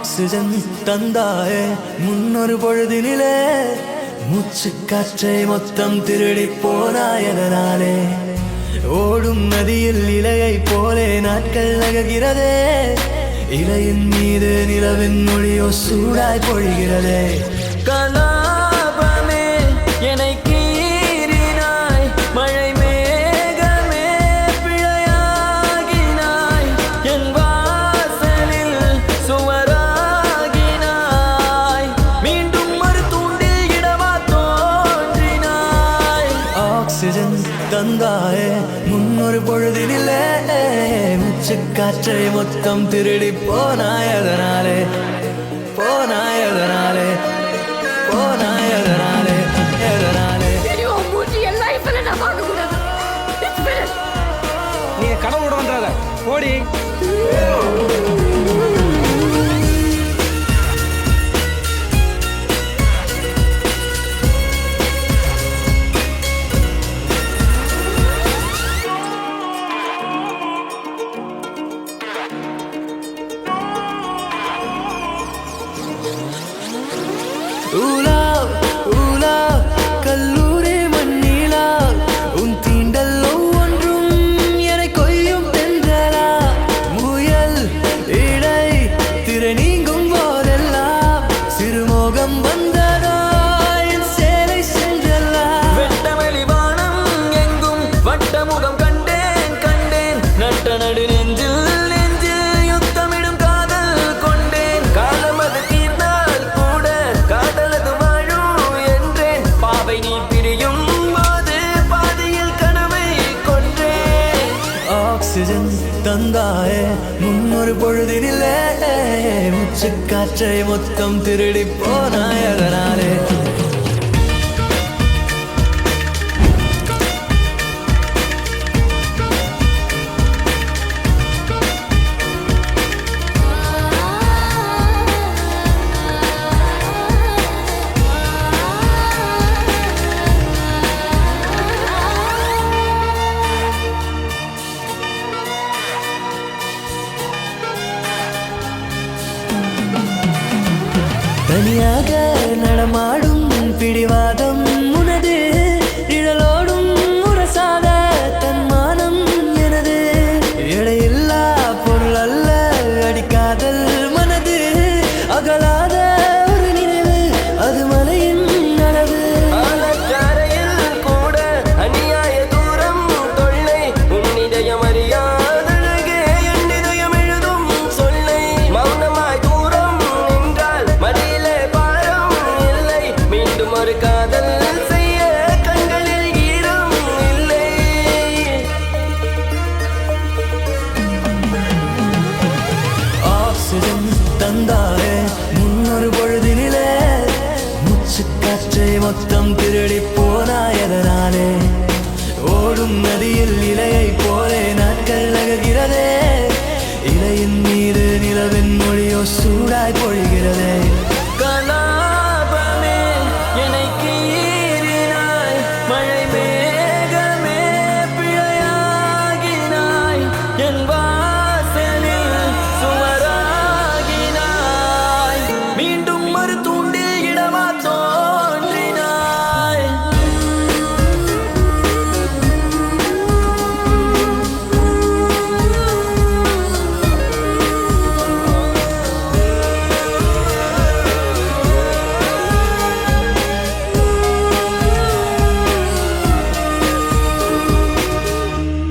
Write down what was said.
oxygen தந்தாயே முன்னொரு பொழுதினிலே மூச்சு காற்றை மொத்தம் திருடி போனாயதனாலே ஓடும் நதியில் இலையை போலே நாட்கள் நகர்கிறதே இலையின் மீது நிலவின் மொழியோ சூடாய் பொழிகிறதே கலாபமே என்னை கீறினாய் மழை மேகமே பிழையாகினாய் என் வாசலில் சுவராகினாய் மீண்டும் ஒரு தூண்டில் இடமா தோன்றினாய் ஆக்சிஜன் தந்தாயே முன்னொரு பொழுதினிலே மூச்சு காற்றை மொத்தம் திருடி போனாயதனாலே போனாயதனாலே போனாயதனாலே எதனாலே நீ கடவுளோட வந்தாத ஓடி ஊலா ஊலா கல்லூரி மண்ணிலா உன் தீண்டல் ஒவ்வொன்றும் என்னை கொய்யும் தென்றலா முயல் இடை திரை நீங்கும் போதெல்லாம் சிறுமோகம் வந்ததா என் சேலை சென்றல்லா வெட்டவெளி வானம் எங்கும் வட்டமுகம் கண்டேன் கண்டேன் நட்ட நடு நெஞ்சில் யுத்தமிடும் காதல் கொண்டேன் காலம் அது தீர்ந்தால் கூட காதலது வாழும் என்றேன் பாவை நீ பிரியும் போது பாதியில் கனவை கொன்றேன் ஆக்சிஜன் தந்தாயே முன்னொரு பொழுதினிலே மூச்சு காற்றை மொத்தம் திருடி போனாயதனாலே தனியாக நடமாடும் பிடிவாதம் உனது நிழலோடும் முரசாத தன்மானம் எனது எடையில்லா பொருள் அல்ல அடிக்காதல் மனது அகலாத ஒரு நினைவு அது மலையின் அளவு கூட அநியாய தூரம் தொல்லை உன்னிதயம் அறியாதழகே என் இதயம் எழுதும் சொல்லை மௌனமாய் தூரம் நின்றால் மடியிலே பாரம் இல்லை மீண்டும் ஒரு காதல் செய்ய கண்களில் ஈரம் இல்லை ஆக்சிஜன் தந்தாயே முன்னொரு பொழுதினிலே மூச்சு காற்றை மொத்தம் திருடி